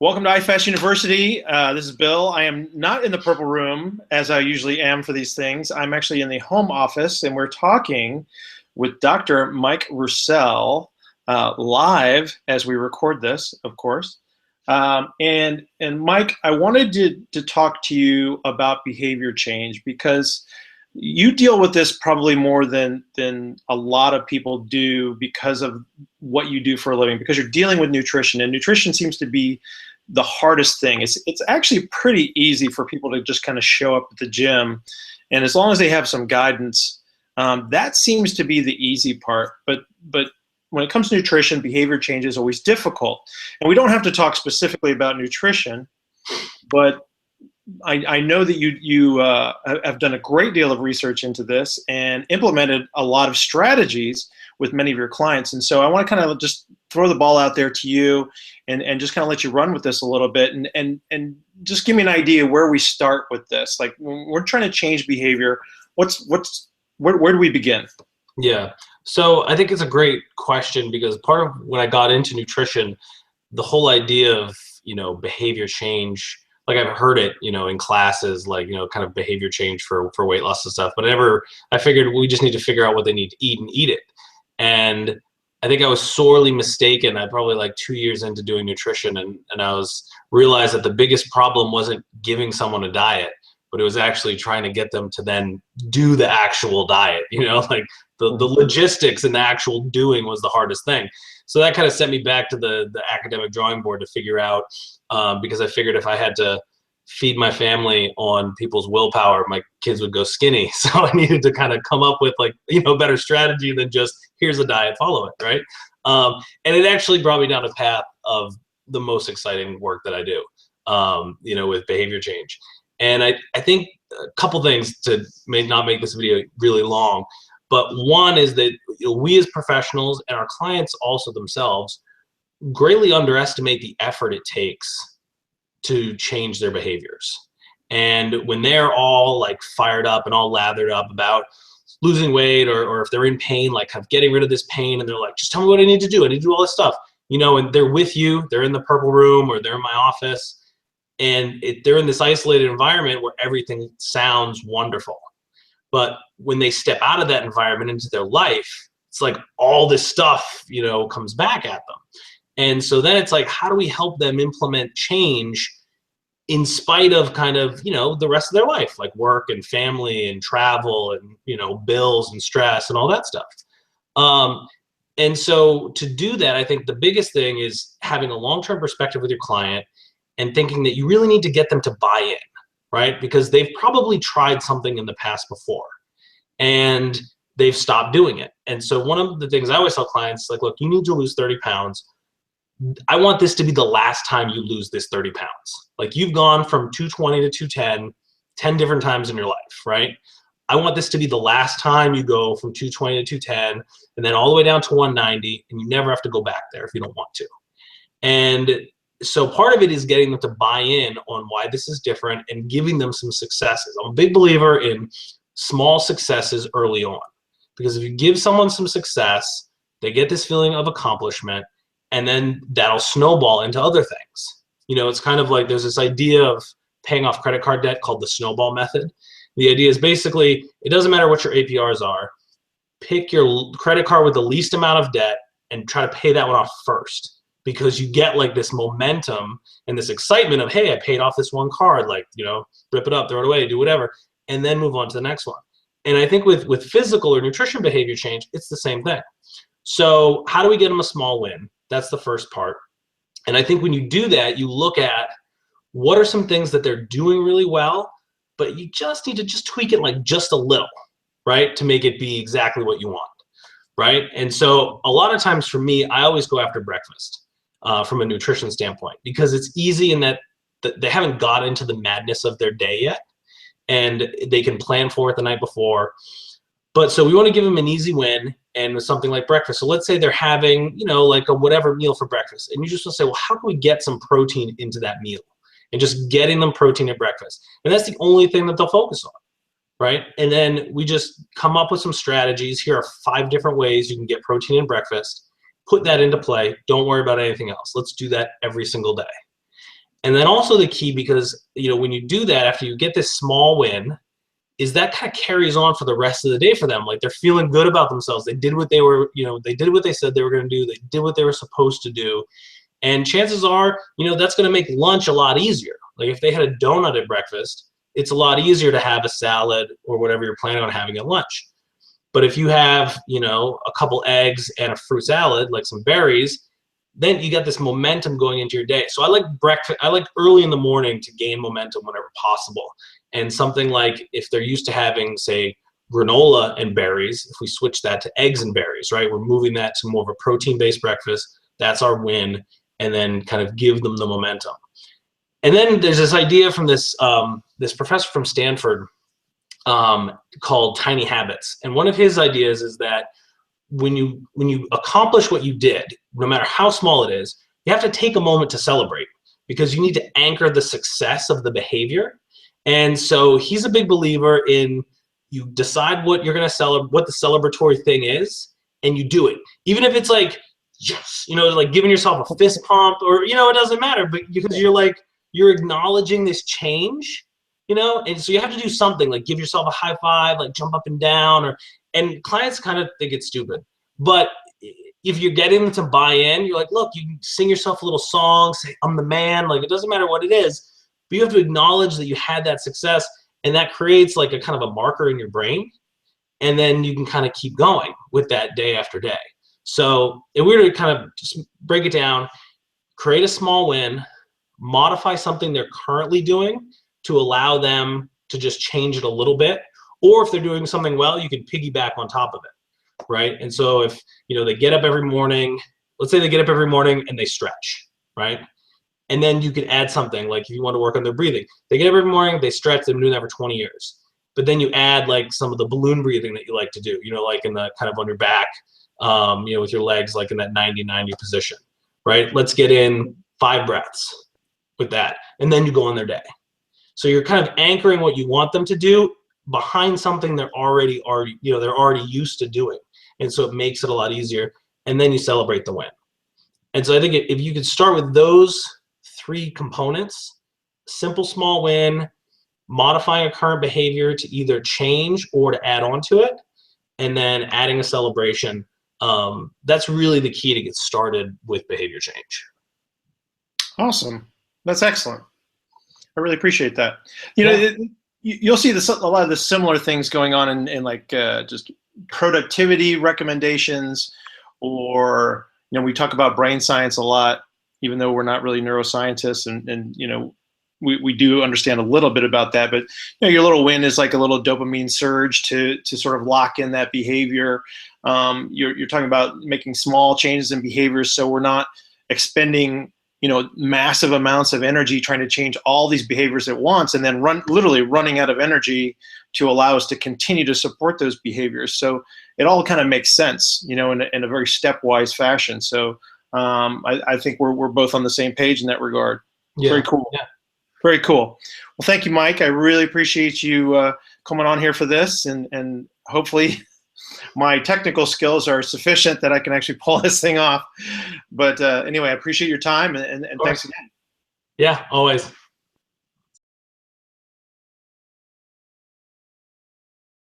Welcome to IFAST University. This is Bill. I am not in the purple room as I usually am for these things. I'm actually in the home office, and we're talking with Dr. Mike Roussell live as we record this, of course. And Mike, I wanted to talk to you about behavior change because you deal with this probably more than a lot of people do because of what you do for a living, because you're dealing with nutrition, and nutrition seems to be the hardest thing. It's actually pretty easy for people to just kind of show up at the gym, and as long as they have some guidance, that seems to be the easy part. But when it comes to nutrition, behavior change is always difficult. And we don't have to talk specifically about nutrition, but I know that you have done a great deal of research into this and implemented a lot of strategies with many of your clients. And so I want to kind of just throw the ball out there to you and just kind of let you run with this a little bit and just give me an idea where we start with this. Like, when we're trying to change behavior, where do we begin? Yeah. So I think it's a great question, because part of when I got into nutrition, the whole idea of, behavior change, like I've heard it, in classes, like, kind of behavior change for weight loss and stuff, but I figured we just need to figure out what they need to eat and eat it. And I think I was sorely mistaken. I probably like 2 years into doing nutrition, and I realized that the biggest problem wasn't giving someone a diet, but it was actually trying to get them to then do the actual diet, like the logistics and the actual doing was the hardest thing. So that kind of sent me back to the academic drawing board to figure out, because I figured if I had to feed my family on people's willpower, my kids would go skinny. So I needed to kind of come up with a better strategy than just here's a diet, follow it, right? And it actually brought me down a path of the most exciting work that I do, with behavior change. And I think a couple things to not make this video really long, but one is that we as professionals and our clients also themselves greatly underestimate the effort it takes to change their behaviors. And when they're all like fired up and all lathered up about losing weight, or if they're in pain, like kind of getting rid of this pain, and they're like, just tell me what I need to do. I need to do all this stuff, and they're with you, they're in the purple room or they're in my office, and they're in this isolated environment where everything sounds wonderful. But when they step out of that environment into their life, it's like all this stuff, comes back at them. And so then it's like, how do we help them implement change in spite of kind of, the rest of their life, like work and family and travel and, bills and stress and all that stuff. And so to do that, I think the biggest thing is having a long-term perspective with your client and thinking that you really need to get them to buy in, right? Because they've probably tried something in the past before and they've stopped doing it. And so one of the things I always tell clients, like, look, you need to lose 30 pounds. I want this to be the last time you lose this 30 pounds. Like, you've gone from 220 to 210, 10 different times in your life, right? I want this to be the last time you go from 220 to 210 and then all the way down to 190, and you never have to go back there if you don't want to. And so part of it is getting them to buy in on why this is different and giving them some successes. I'm a big believer in small successes early on, because if you give someone some success, they get this feeling of accomplishment, and then that'll snowball into other things. It's kind of like there's this idea of paying off credit card debt called the snowball method. The idea is basically, it doesn't matter what your APRs are, pick your credit card with the least amount of debt and try to pay that one off first, because you get like this momentum and this excitement of, hey, I paid off this one card, like, rip it up, throw it away, do whatever, and then move on to the next one. And I think with physical or nutrition behavior change, it's the same thing. So how do we get them a small win? That's the first part. And I think when you do that, you look at what are some things that they're doing really well, but you just need to just tweak it like just a little, right? To make it be exactly what you want, right? And so a lot of times for me, I always go after breakfast from a nutrition standpoint, because it's easy in that they haven't got into the madness of their day yet, and they can plan for it the night before. But so we want to give them an easy win, and with something like breakfast. So let's say they're having, like a whatever meal for breakfast, and you just want to say, well, how can we get some protein into that meal? And just getting them protein at breakfast. And that's the only thing that they'll focus on, right? And then we just come up with some strategies. Here are 5 different ways you can get protein in breakfast. Put that into play. Don't worry about anything else. Let's do that every single day. And then also the key, because, when you do that, after you get this small win, is that kind of carries on for the rest of the day for them. Like, they're feeling good about themselves. They did what they were, they did what they said they were going to do. They did what they were supposed to do. And chances are, that's going to make lunch a lot easier. Like, if they had a donut at breakfast, it's a lot easier to have a salad or whatever you're planning on having at lunch. But if you have, a couple eggs and a fruit salad, like some berries, then you got this momentum going into your day. So I like breakfast. I like early in the morning to gain momentum whenever possible. And something like, if they're used to having, say, granola and berries, if we switch that to eggs and berries, right? We're moving that to more of a protein-based breakfast. That's our win. And then kind of give them the momentum. And then there's this idea from this this professor from Stanford called Tiny Habits. And one of his ideas is that when you accomplish what you did, no matter how small it is, you have to take a moment to celebrate, because you need to anchor the success of the behavior. And so he's a big believer in, you decide what you're going to celebrate, what the celebratory thing is, and you do it. Even if it's like, yes, like giving yourself a fist pump, or, it doesn't matter, but because you're acknowledging this change, and so you have to do something, like give yourself a high five, like jump up and down, and clients kind of think it's stupid. But if you're getting them to buy in, you're like, look, you can sing yourself a little song, say, I'm the man, like, it doesn't matter what it is, but you have to acknowledge that you had that success, and that creates like a kind of a marker in your brain, and then you can kind of keep going with that day after day. So if we were to kind of just break it down, create a small win, modify something they're currently doing to allow them to just change it a little bit. Or if they're doing something well, you can piggyback on top of it, right? And so if, they get up every morning, let's say they get up every morning and they stretch, right? And then you can add something, like if you want to work on their breathing, they get up every morning, they stretch, they've been doing that for 20 years. But then you add like some of the balloon breathing that you like to do, like in the kind of on your back, with your legs, like in that 90-90 position, right? Let's get in 5 breaths with that. And then you go on their day. So you're kind of anchoring what you want them to do behind something they're already used to doing. And so it makes it a lot easier. And then you celebrate the win. And so I think if you could start with those 3 components, simple small win, modifying a current behavior to either change or to add on to it, and then adding a celebration, that's really the key to get started with behavior change. Awesome. That's excellent. I really appreciate that. You'll see a lot of the similar things going on in like just productivity recommendations, or we talk about brain science a lot, even though we're not really neuroscientists, and we do understand a little bit about that. But your little win is like a little dopamine surge to sort of lock in that behavior. You're talking about making small changes in behaviors, so we're not expending massive amounts of energy trying to change all these behaviors at once, and then literally running out of energy to allow us to continue to support those behaviors. So it all kind of makes sense, in a very stepwise fashion. So I think we're both on the same page in that regard. Yeah. Very cool. Yeah. Very cool. Well, thank you, Mike. I really appreciate you coming on here for this, and hopefully my technical skills are sufficient that I can actually pull this thing off. But anyway, I appreciate your time, and thanks again. Yeah, always.